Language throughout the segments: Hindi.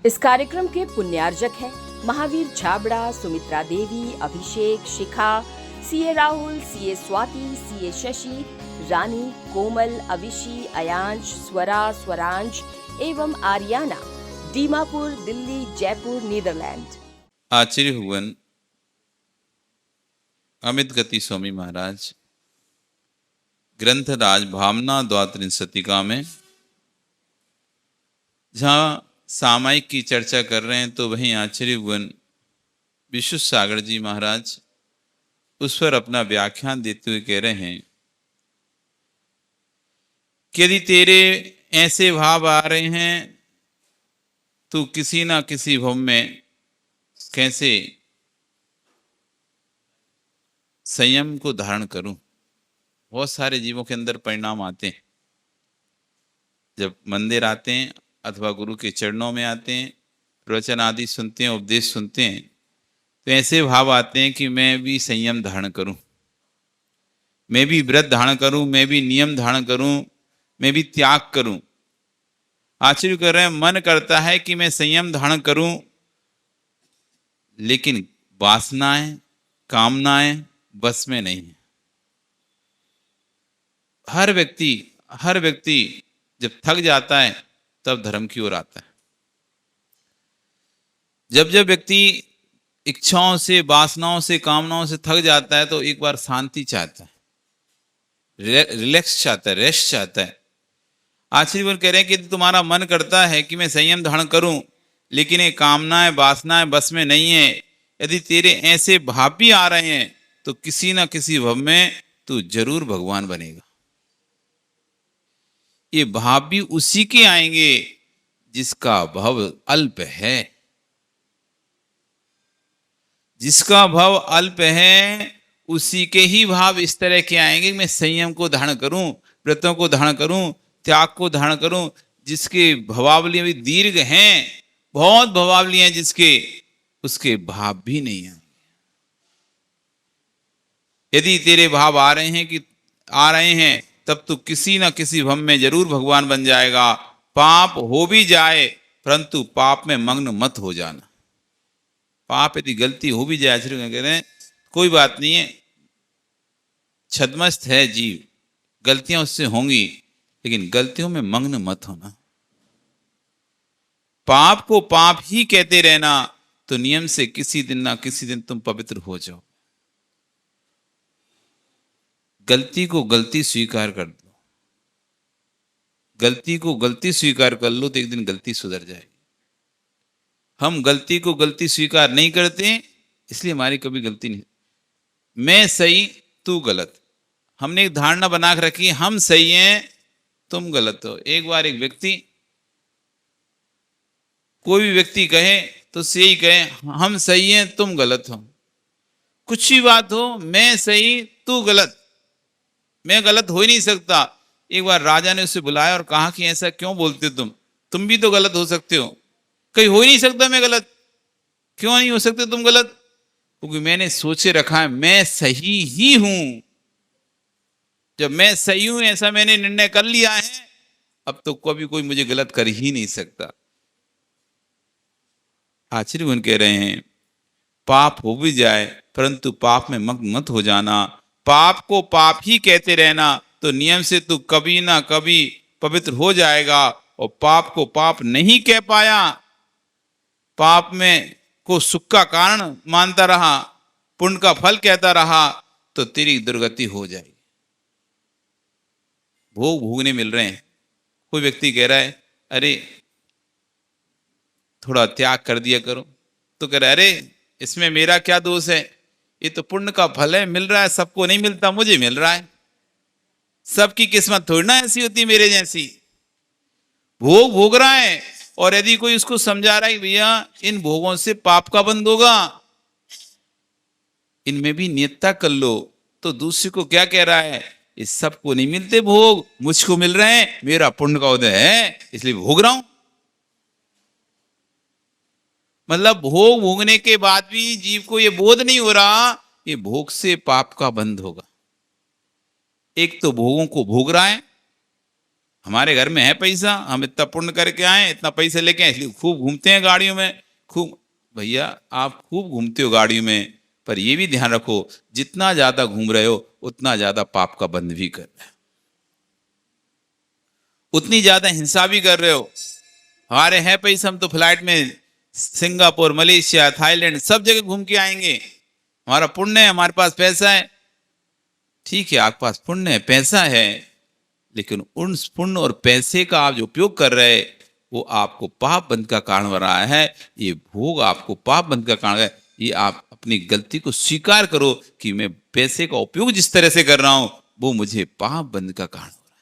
इस कार्यक्रम के पुण्यार्जक हैं Mahavir Chhabra, Sumitra Devi, Abhishek, Shikha, CA Rahul, CA Swati, CA Shashi, Rani, Komal, Avishi, Ayansh, Swara, Swaransh एवं आर्याना, दीमापुर, दिल्ली, जयपुर, नीदरलैंड। आचार्य हुवन अमित गति स्वामी महाराज ग्रंथराज भावना द्वात्रिंशतिका में जहाँ सामायिक की चर्चा कर रहे हैं तो वहीं आचार्य हुवन विश्व सागर जी महाराज उस पर अपना व्याख्यान देते हुए कह रहे हैं कि यदि तेरे ऐसे भाव आ रहे हैं तो किसी ना किसी भव में कैसे संयम को धारण करूं। बहुत सारे जीवों के अंदर परिणाम आते हैं, जब मंदिर आते हैं अथवा गुरु के चरणों में आते हैं, प्रवचन आदि सुनते हैं, उपदेश सुनते हैं, तो ऐसे भाव आते हैं कि मैं भी संयम धारण करूं, मैं भी व्रत धारण करूं, मैं भी नियम धारण करूं, मैं भी त्याग करूं। आश्चर्य कर रहे हैं, मन करता है कि मैं संयम धारण करूं, लेकिन वासनाएं, कामनाएं बस में नहीं है। हर व्यक्ति जब थक जाता है तब धर्म की ओर आता है। जब व्यक्ति इच्छाओं से, वासनाओं से, कामनाओं से थक जाता है तो एक बार शांति चाहता है, रिलैक्स चाहता है, रेस्ट चाहता है। आचार्य कह रहे हैं कि तुम्हारा मन करता है कि मैं संयम धारण करूं, लेकिन ये कामनाएं, वासनाएं बस में नहीं है। यदि तेरे ऐसे भाव भी आ रहे हैं तो किसी ना किसी भव में तू जरूर भगवान बनेगा। ये भाव भी उसी के आएंगे जिसका भव अल्प है। जिसका भव अल्प है उसी के ही भाव इस तरह के आएंगे कि मैं संयम को धारण करूं, व्रतों को धारण करूं, त्याग को धारण करूं। जिसके भवावली भी दीर्घ हैं, बहुत भवावली हैं जिसके, उसके भाव भी नहीं आएंगे। यदि तेरे भाव आ रहे हैं तब तो किसी ना किसी भव में जरूर भगवान बन जाएगा। पाप हो भी जाए परंतु पाप में मग्न मत हो जाना। पाप यदि गलती हो भी जाए, कह रहे हैं कोई बात नहीं है, छद्मस्त है जीव, गलतियां उससे होंगी, लेकिन गलतियों में मग्न मत होना। पाप को पाप ही कहते रहना तो नियम से किसी दिन ना किसी दिन तुम पवित्र हो जाओ। गलती को गलती स्वीकार कर दो, गलती को गलती स्वीकार कर लो तो एक दिन गलती सुधर जाएगी। हम गलती को गलती स्वीकार नहीं करते, इसलिए हमारी कभी गलती नहीं। मैं सही तू गलत, हमने एक धारणा बना के रखी, हम सही हैं तुम गलत हो। एक बार एक व्यक्ति, कोई भी व्यक्ति कहे तो यही कहे हम सही हैं तुम गलत हो। कुछ भी बात हो, मैं सही तू गलत, मैं गलत हो ही नहीं सकता। एक बार राजा ने उसे बुलाया और कहा कि ऐसा क्यों बोलते हो तुम भी तो गलत हो सकते हो। कहीं हो ही नहीं सकता मैं गलत। क्यों नहीं हो सकते तुम गलत? क्योंकि मैंने सोचे रखा है मैं सही ही हूं। जब मैं सही हूं ऐसा मैंने निर्णय कर लिया है, अब तो कभी कोई मुझे गलत कर ही नहीं सकता। आचार्य कह रहे हैं पाप हो भी जाए परंतु पाप में मग्न मत हो जाना। पाप को पाप ही कहते रहना तो नियम से तू कभी ना कभी पवित्र हो जाएगा। और पाप को पाप नहीं कह पाया, पाप में को सुख का कारण मानता रहा, पुण्य का फल कहता रहा, तो तेरी दुर्गति हो जाएगी। भोग भोगने मिल रहे हैं। कोई व्यक्ति कह रहा है अरे थोड़ा त्याग कर दिया करो, तो कह रहा है अरे इसमें मेरा क्या दोष है, ये तो पुण्य का फल है, मिल रहा है, सबको नहीं मिलता, मुझे मिल रहा है। सबकी किस्मत थोड़ी ना ऐसी होती मेरे जैसी। भोग भोग रहा है और यदि कोई उसको समझा रहा है भैया इन भोगों से पाप का बंध होगा, इनमें भी नियतता कर लो, तो दूसरे को क्या कह रहा है, इस सबको नहीं मिलते भोग, मुझको मिल रहे हैं, मेरा पुण्य का उदय है इसलिए भोग रहा हूं। मतलब भोग भोगने के बाद भी जीव को यह बोध नहीं हो रहा ये भोग से पाप का बंध होगा। एक तो भोगों को भोग रहा है, हमारे घर में है पैसा, हम इतना पुण्य करके आए, इतना पैसा लेके आए, इसलिए खूब घूमते हैं गाड़ियों में खूब। भैया आप खूब घूमते हो गाड़ियों में, पर ये भी ध्यान रखो जितना ज्यादा घूम रहे हो उतना ज्यादा पाप का बंध भी कर रहे हो, उतनी ज्यादा हिंसा भी कर रहे हो। हमारे है पैसा, हम तो फ्लाइट में सिंगापुर, मलेशिया, थाईलैंड सब जगह घूम के आएंगे। हमारा पुण्य है, हमारे पास पैसा है। ठीक है, आपके पास पुण्य है, पैसा है, लेकिन उन पुण्य और पैसे का आप जो उपयोग कर रहे हैं वो आपको पाप बंध का कारण बन रहा है। ये भोग आपको पाप बंध का कारण है। ये आप अपनी गलती को स्वीकार करो कि मैं पैसे का उपयोग जिस तरह से कर रहा हूं वो मुझे पाप बंध का कारण हो रहा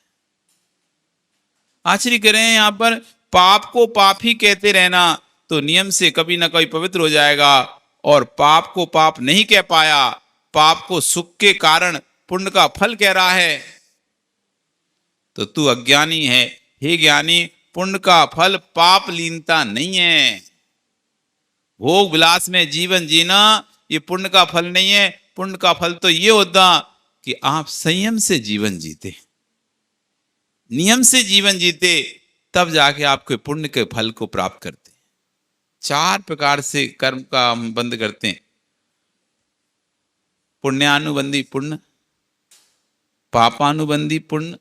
है। आश्चर्य करें यहाँ पर, पाप को पाप ही कहते रहना तो नियम से कभी ना कभी पवित्र हो जाएगा, और पाप को पाप नहीं कह पाया, पाप को सुख के कारण पुण्य का फल कह रहा है, तो तू अज्ञानी है। हे ज्ञानी, पुण्य का फल पाप लीनता नहीं है। भोग विलास में जीवन जीना ये पुण्य का फल नहीं है। पुण्य का फल तो ये होता कि आप संयम से जीवन जीते, नियम से जीवन जीते, तब जाके आपके पुण्य के फल को प्राप्त करते। 4 प्रकार से कर्म का हम बंद करते हैं। पुण्यानुबंधी पुण्य, पापानुबंधी पुण्य,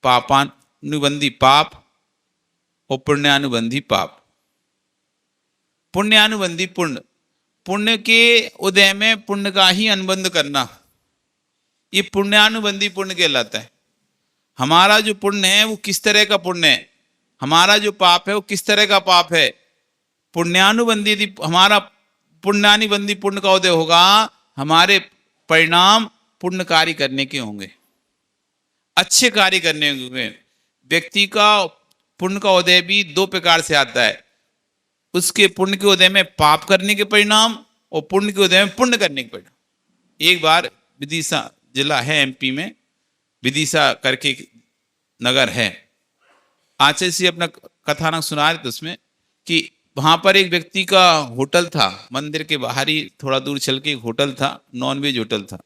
पापानुबंधी पाप और पुण्यानुबंधी पाप। पुण्यानुबंधी पुण्य, पुण्य के उदय में पुण्य का ही अनुबंध करना, ये पुण्यानुबंधी पुण्य कहलाता है। हमारा जो पुण्य है वो किस तरह का पुण्य है, हमारा जो पाप है वो किस तरह का पाप है। पुण्यानुबंधी यदि हमारा पुण्यानुबंधी पुण्य का उदय होगा, हमारे परिणाम पुण्य कार्य करने के होंगे, अच्छे कार्य करने होंगे। व्यक्ति का पुण्य का उदय भी 2 प्रकार से आता है। उसके पुण्य के उदय में पाप करने के परिणाम और पुण्य के उदय में पुण्य करने के परिणाम। एक बार विदिशा जिला है एमपी में, विदिशा करके नगर है, आचार्य से अपना कथानक सुना रहे थे उसमें कि वहां पर एक व्यक्ति का होटल था, मंदिर के बाहर ही थोड़ा दूर चल के एक होटल था, नॉनवेज होटल था।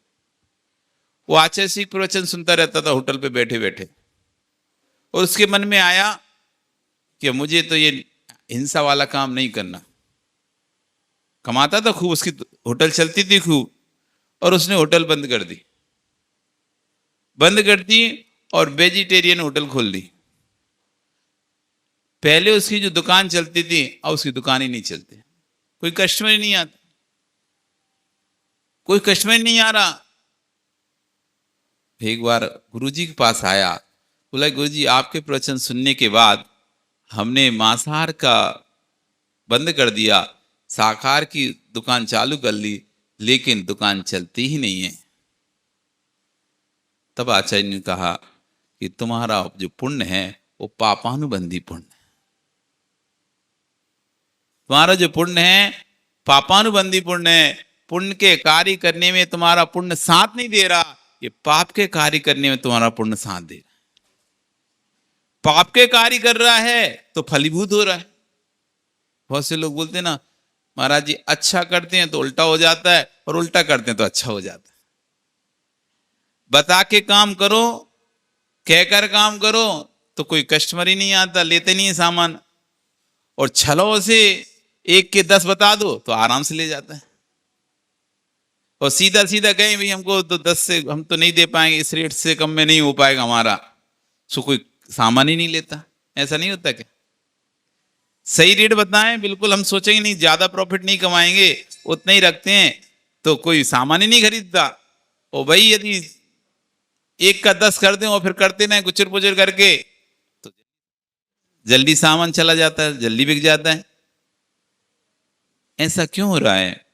वो आचार्य से प्रवचन सुनता रहता था होटल पे बैठे बैठे, और उसके मन में आया कि मुझे तो ये हिंसा वाला काम नहीं करना। कमाता था खूब, उसकी होटल चलती थी खूब, और उसने होटल बंद कर दी, बंद कर दी और वेजिटेरियन होटल खोल दी। पहले उसकी जो दुकान चलती थी अब उसकी दुकान ही नहीं चलती, कोई कस्टमर ही नहीं आता, कोई कस्टमर नहीं आ रहा। एक बार गुरुजी के पास आया, बोला गुरुजी आपके प्रवचन सुनने के बाद हमने मांसाहार का बंद कर दिया, शाकाहार की दुकान चालू कर ली, लेकिन दुकान चलती ही नहीं है। तब आचार्य ने कहा कि तुम्हारा जो पुण्य है वो पापानुबंधी पुण्य है। तुम्हारा जो पुण्य है पापानुबंधी पुण्य है। पुण्य के कार्य करने में तुम्हारा पुण्य साथ नहीं दे रहा, ये पाप के कार्य करने में तुम्हारा पुण्य साथ दे रहा है। पाप के कार्य कर रहा है तो फलीभूत हो रहा है। बहुत से लोग बोलते हैं ना महाराज जी, अच्छा करते हैं तो उल्टा हो जाता है और उल्टा करते हैं तो अच्छा हो जाता है। बता के काम करो, कहकर काम करो तो कोई कस्टमर ही नहीं आता, लेते नहीं है सामान, और छलों से 1 के 10 बता दो तो आराम से ले जाता है। और सीधा सीधा कहें भाई हमको तो 10 से हम तो नहीं दे पाएंगे, इस रेट से कम में नहीं हो पाएगा हमारा, सो कोई सामान ही नहीं लेता। ऐसा नहीं होता क्या? सही रेट बताएं, बिल्कुल हम सोचेंगे नहीं ज्यादा प्रॉफिट नहीं कमाएंगे, उतना ही रखते हैं तो कोई सामान ही नहीं खरीदता। और भाई यदि 1 का 10 कर दें और फिर करते ना गुचर पुचर करके तो जल्दी सामान चला जाता है, जल्दी बिक जाता है। ऐसा क्यों हो रहा है?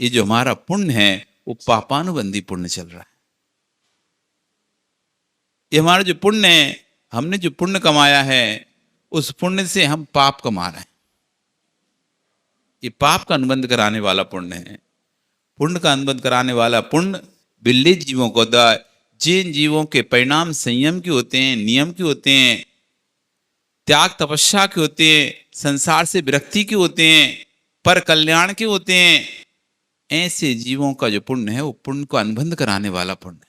ये जो हमारा पुण्य है वो पापानुबंधी पुण्य चल रहा है। ये हमारा जो पुण्य है, हमने जो पुण्य कमाया है उस पुण्य से हम पाप कमा रहे हैं। ये पाप का अनुबंध कराने वाला पुण्य है। पुण्य का अनुबंध कराने वाला पुण्य बिल्ली जीवों को दा, जिन जीवों के परिणाम संयम के होते हैं, नियम के होते हैं, त्याग तपस्या के होते हैं, संसार से विरक्ति के होते हैं, पर कल्याण के होते हैं, ऐसे जीवों का जो पुण्य है वो पुण्य को अनुबंध कराने वाला पुण्य है।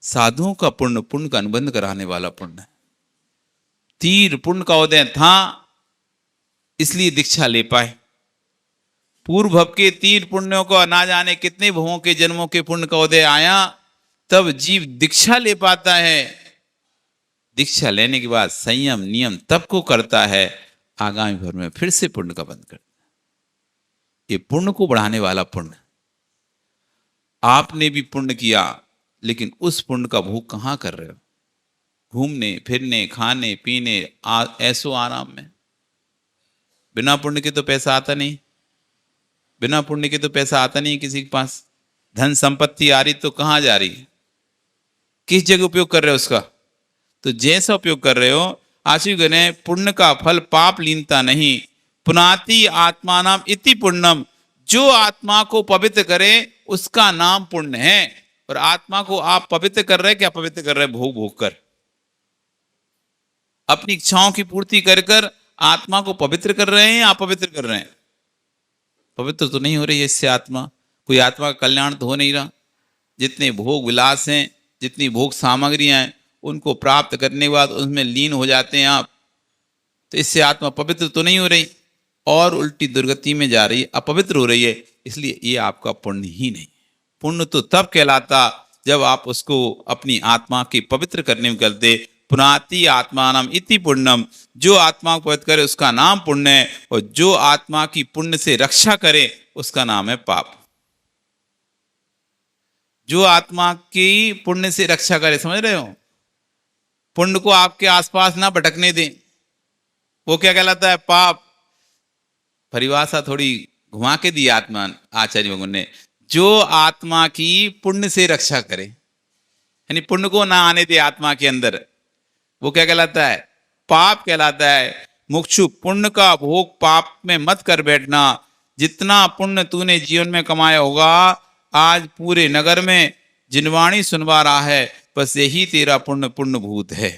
साधुओं का पुण्य पुण्य का अनुबंध कराने वाला पुण्य है। तीर पुण्य का उदय था, इसलिए दीक्षा ले पाए। पूर्व भव के तीर पुण्यों को ना जाने कितने भवों के जन्मों के पुण्य का उदय आया, तब जीव दीक्षा ले पाता है। दीक्षा लेने के बाद संयम नियम तब को करता है, आगामी भर में फिर से पुण्य का बंध करता है। ये पुण्य को बढ़ाने वाला पुण्य। आपने भी पुण्य किया, लेकिन उस पुण्य का भोग कहाँ कर रहे हो? घूमने फिरने, खाने पीने, ऐसो आराम में। बिना पुण्य के तो पैसा आता नहीं, बिना पुण्य के तो पैसा आता नहीं किसी के पास। धन संपत्ति आ रही तो कहाँ जा रही? किस जगह उपयोग कर रहे हो उसका? तो जैसा उपयोग कर रहे हो, आशीर्वाद करें, पुण्य का फल पाप लीनता नहीं। पुनाति आत्मानाम इति पुण्यम, जो आत्मा को पवित्र करे उसका नाम पुण्य है। और आत्मा को आप पवित्र कर रहे, क्या पवित्र कर रहे? भोग भोग कर, अपनी इच्छाओं की पूर्ति कर कर आत्मा को पवित्र कर रहे हैं या अपवित्र कर रहे हैं? पवित्र तो नहीं हो रही है इससे आत्मा। कोई आत्मा का कल्याण तो हो नहीं रहा। जितने भोग विलास हैं, जितनी भोग सामग्रियां हैं, उनको प्राप्त करने के बाद उसमें लीन हो जाते हैं आप, तो इससे आत्मा पवित्र तो नहीं हो रही और उल्टी दुर्गति में जा रही है, अपवित्र हो रही है। इसलिए ये आपका पुण्य ही नहीं। पुण्य तो तब कहलाता जब आप उसको अपनी आत्मा के पवित्र करने में करते। पुनाति आत्मानम इति पुण्यम, जो आत्मा को पवित्र करे उसका नाम पुण्य है, और जो आत्मा की पुण्य से रक्षा करे उसका नाम है पाप। जो आत्मा की पुण्य से रक्षा करे, समझ रहे हो? पुण्य को आपके आसपास ना भटकने दें, वो क्या कहलाता है? पाप। परिभाषा थोड़ी घुमा के दी आत्मा आचार्य भगवान ने। जो आत्मा की पुण्य से रक्षा करे, यानी पुण्य को ना आने दे आत्मा के अंदर, वो क्या कहलाता है? पाप कहलाता है। मुक्षु, पुण्य का भोग पाप में मत कर बैठना। जितना पुण्य तूने जीवन में कमाया होगा, आज पूरे नगर में जिनवाणी सुनवा रहा है, बस यही तेरा पुण्य पुण्यभूत है।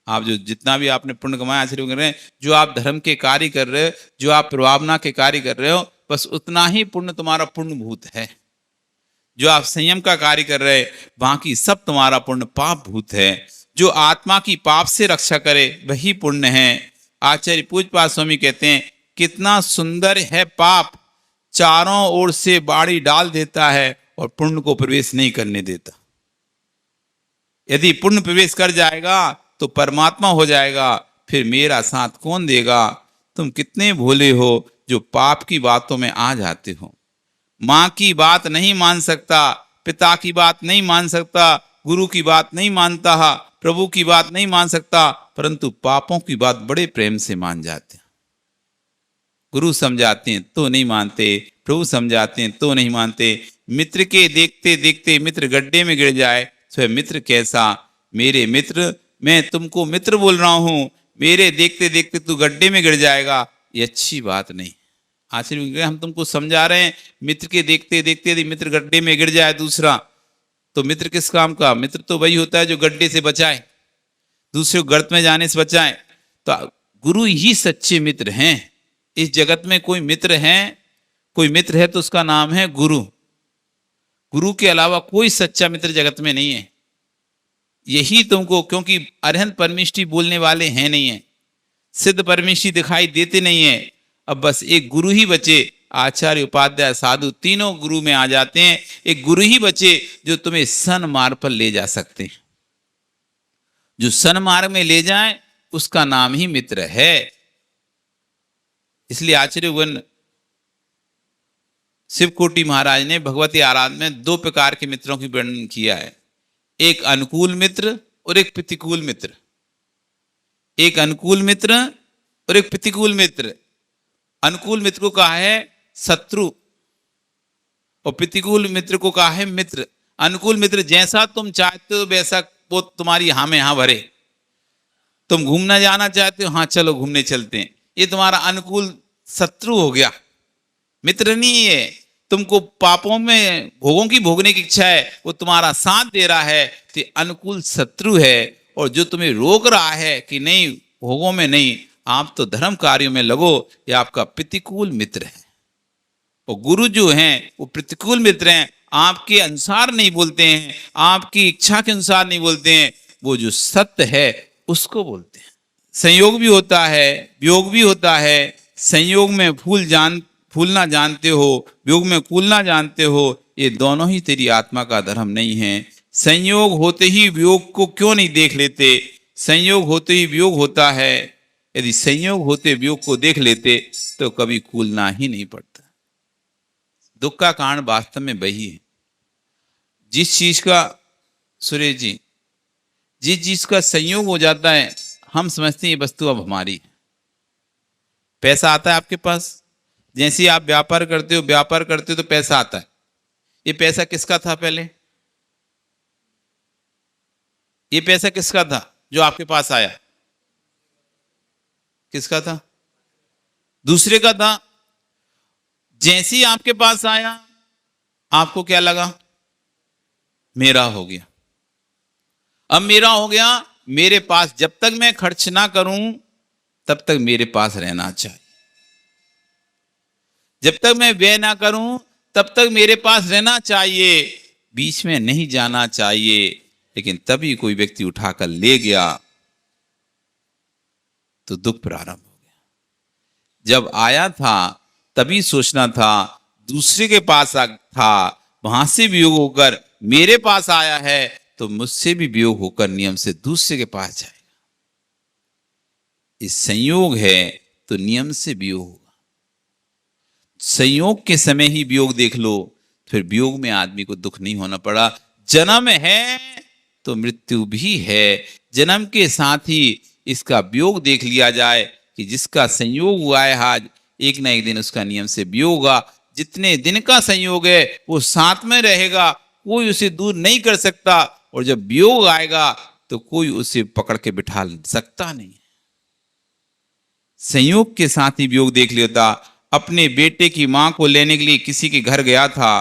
आप जो जितना भी आपने पुण्य कमाया, आश्चर्य कर रहे हैं, जो आप धर्म के कार्य कर रहे हो, जो आप प्रभावना के कार्य कर रहे हो, बस उतना ही पुण्य तुम्हारा पुण्यभूत है। जो आप संयम का कार्य कर रहे हैं, बाकी सब तुम्हारा पुण्य पाप भूत है। जो आत्मा की पाप से रक्षा करे वही पुण्य है। आचार्य पूज्यपाद स्वामी कहते हैं, कितना सुंदर है पाप, चारों ओर से बाड़ी डाल देता है और पुण्य को प्रवेश नहीं करने देता। यदि पुण्य प्रवेश कर जाएगा तो परमात्मा हो जाएगा, फिर मेरा साथ कौन देगा? तुम कितने भोले हो जो पाप की बातों में आ जाते हो। माँ की बात नहीं मान सकता, पिता की बात नहीं मान सकता, गुरु की बात नहीं मानता, प्रभु की बात नहीं मान सकता, परंतु पापों की बात बड़े प्रेम से मान जाते हैं। गुरु समझाते हैं तो नहीं मानते, प्रभु समझाते हैं तो नहीं मानते। मित्र के देखते देखते मित्र गड्ढे में गिर जाए, तो मित्र कैसा? मेरे मित्र, मैं तुमको मित्र बोल रहा हूं, मेरे देखते देखते तू गड्ढे में गिर जाएगा, ये अच्छी बात नहीं। आशीर्वाद हम तुमको समझा रहे हैं, मित्र के देखते देखते यदि मित्र गड्ढे में गिर जाए दूसरा, तो मित्र किस काम का? मित्र तो वही होता है जो गड्ढे से बचाए, दूसरे को गर्त में जाने से बचाए। तो गुरु ही सच्चे मित्र हैं। इस जगत में कोई मित्र है, कोई मित्र है तो उसका नाम है गुरु। गुरु के अलावा कोई सच्चा मित्र जगत में नहीं है। यही तुमको, क्योंकि अरहंत परमेष्ठी बोलने वाले हैं नहीं है, सिद्ध परमेष्ठी दिखाई देते नहीं है, अब बस एक गुरु ही बचे। आचार्य, उपाध्याय, साधु तीनों गुरु में आ जाते हैं। एक गुरु ही बचे जो तुम्हें सन्मार्ग पर ले जा सकते हैं। जो सन्मार्ग में ले जाए उसका नाम ही मित्र है। इसलिए आचार्य भगवान शिवकोटि महाराज ने भगवती आराधना में दो प्रकार के मित्रों की वर्णन किया है। एक अनुकूल मित्र और एक प्रतिकूल मित्र। एक अनुकूल मित्र और एक प्रतिकूल मित्र। अनुकूल मित्र को कहा है शत्रु और प्रतिकूल मित्र को कहा है मित्र। अनुकूल मित्र जैसा तुम चाहते हो वैसा वो तुम्हारी हाँ में हाँ भरे। तुम घूमना जाना चाहते हो, हाँ चलो घूमने चलते हैं, ये तुम्हारा अनुकूल शत्रु हो गया, मित्र नहीं है। तुमको पापों में भोगों की भोगने की इच्छा है, वो तुम्हारा साथ दे रहा है, तो अनुकूल शत्रु है। और जो तुम्हें रोक रहा है कि नहीं भोगों में नहीं, आप तो धर्म कार्यों में लगो, ये आपका प्रतिकूल मित्र है। और गुरु जो हैं वो प्रतिकूल मित्र हैं, आपके अनुसार नहीं बोलते हैं, आपकी इच्छा के अनुसार नहीं बोलते हैं, वो जो सत्य है उसको बोलते हैं। संयोग भी होता है, वियोग भी होता है। संयोग में फूलना जानते हो, वियोग में कूलना जानते हो, ये दोनों ही तेरी आत्मा का धर्म नहीं है। संयोग होते ही वियोग को क्यों नहीं देख लेते? संयोग होते ही वियोग होता है। यदि संयोग होते वियोग को देख लेते तो कभी कूलना ही नहीं पड़ता। दुख का कारण वास्तव में वही है। जिस चीज का, सुरेश जी, जिस चीज का संयोग हो जाता है हम समझते हैं ये वस्तु अब हमारी है। पैसा आता है आपके पास, जैसे ही आप व्यापार करते हो तो पैसा आता है। ये पैसा किसका था पहले? ये पैसा किसका था जो आपके पास आया? किसका था? दूसरे का था। जैसे ही आपके पास आया आपको क्या लगा? मेरा हो गया। अब मेरा हो गया, मेरे पास जब तक मैं खर्च ना करूं तब तक मेरे पास रहना चाहिए। जब तक मैं व्यय ना करूं तब तक मेरे पास रहना चाहिए, बीच में नहीं जाना चाहिए। लेकिन तभी कोई व्यक्ति उठाकर ले गया तो दुख प्रारंभ हो गया। जब आया था तभी सोचना था, दूसरे के पास था, वहां से वियोग होकर मेरे पास आया है तो मुझसे भी वियोग होकर नियम से दूसरे के पास जाएगा। इस संयोग है तो नियम से वियोग होगा। संयोग के समय ही वियोग देख लो, फिर वियोग में आदमी को दुख नहीं होना पड़ा। जन्म है तो मृत्यु भी है। जन्म के साथ ही इसका वियोग देख लिया जाए कि जिसका संयोग हुआ है आज, एक ना एक दिन उसका नियम से वियोग होगा। जितने दिन का संयोग है वो साथ में रहेगा, कोई उसे दूर नहीं कर सकता। और जब वियोग आएगा तो कोई उसे पकड़ के बिठा सकता नहीं। संयोग के साथ ही वियोग देख लेता। अपने बेटे की मां को लेने के लिए किसी के घर गया था,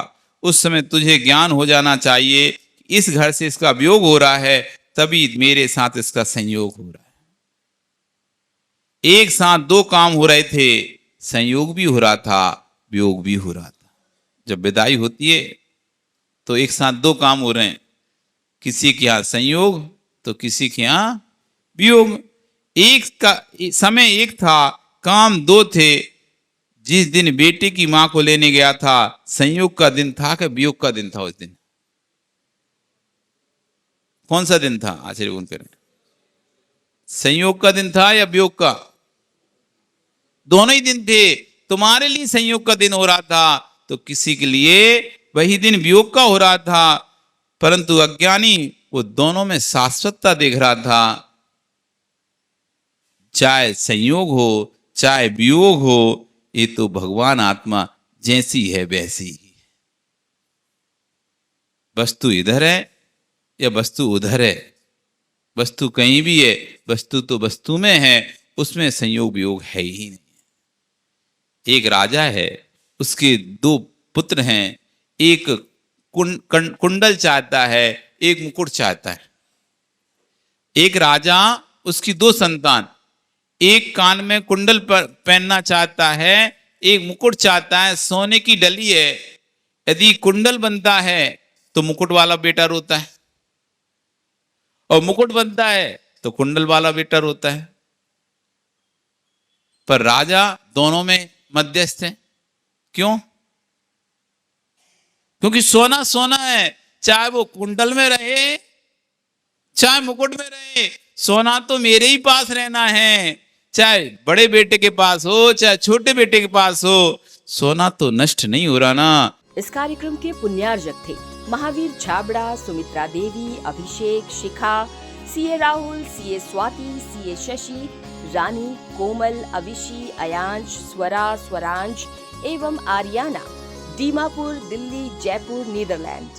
उस समय तुझे ज्ञान हो जाना चाहिए इस घर से इसका वियोग हो रहा है, तभी मेरे साथ इसका संयोग हो रहा है। एक साथ दो काम हो रहे थे, संयोग भी हो रहा था, वियोग भी हो रहा था। जब विदाई होती है तो एक साथ दो काम हो रहे हैं, किसी के यहां संयोग तो किसी के यहां वियोग। एक का समय एक था, काम दो थे। जिस दिन बेटे की मां को लेने गया था, संयोग का दिन था कि वियोग का दिन था? उस दिन कौन सा दिन था? आचार्य बोल करें, संयोग का दिन था या वियोग का? दोनों ही दिन थे। तुम्हारे लिए संयोग का दिन हो रहा था तो किसी के लिए वही दिन वियोग का हो रहा था। परंतु अज्ञानी वो दोनों में शाश्वतता देख रहा था। चाहे संयोग हो चाहे वियोग हो, ये तो भगवान आत्मा जैसी है वैसी ही। वस्तु इधर है या वस्तु उधर है, वस्तु कहीं भी है, वस्तु तो वस्तु में है, उसमें संयोग वियोग है ही नहीं। एक राजा है, उसके दो पुत्र हैं। एक कुंडल चाहता है, एक मुकुट चाहता है। एक राजा, उसकी दो संतान, एक कान में कुंडल पहनना चाहता है, एक मुकुट चाहता है। सोने की डली है, यदि कुंडल बनता है तो मुकुट वाला बेटा रोता है, और मुकुट बनता है तो कुंडल वाला बेटा रोता है। पर राजा दोनों में मध्यस्थ है। क्यों? क्योंकि सोना सोना है, चाहे वो कुंडल में रहे चाहे मुकुट में रहे, सोना तो मेरे ही पास रहना है। चाहे बड़े बेटे के पास हो चाहे छोटे बेटे के पास हो, सोना तो नष्ट नहीं हो रहा ना। इस कार्यक्रम के पुण्यार्जक थे Mahavir Chhabra, Sumitra Devi, Abhishek, Shikha, CA Rahul, CA Swati, CA Shashi, Rani, Komal, Avishi, Ayansh, Swara, Swaransh एवं आर्याना, दीमापुर, दिल्ली, जयपुर, नीदरलैंड।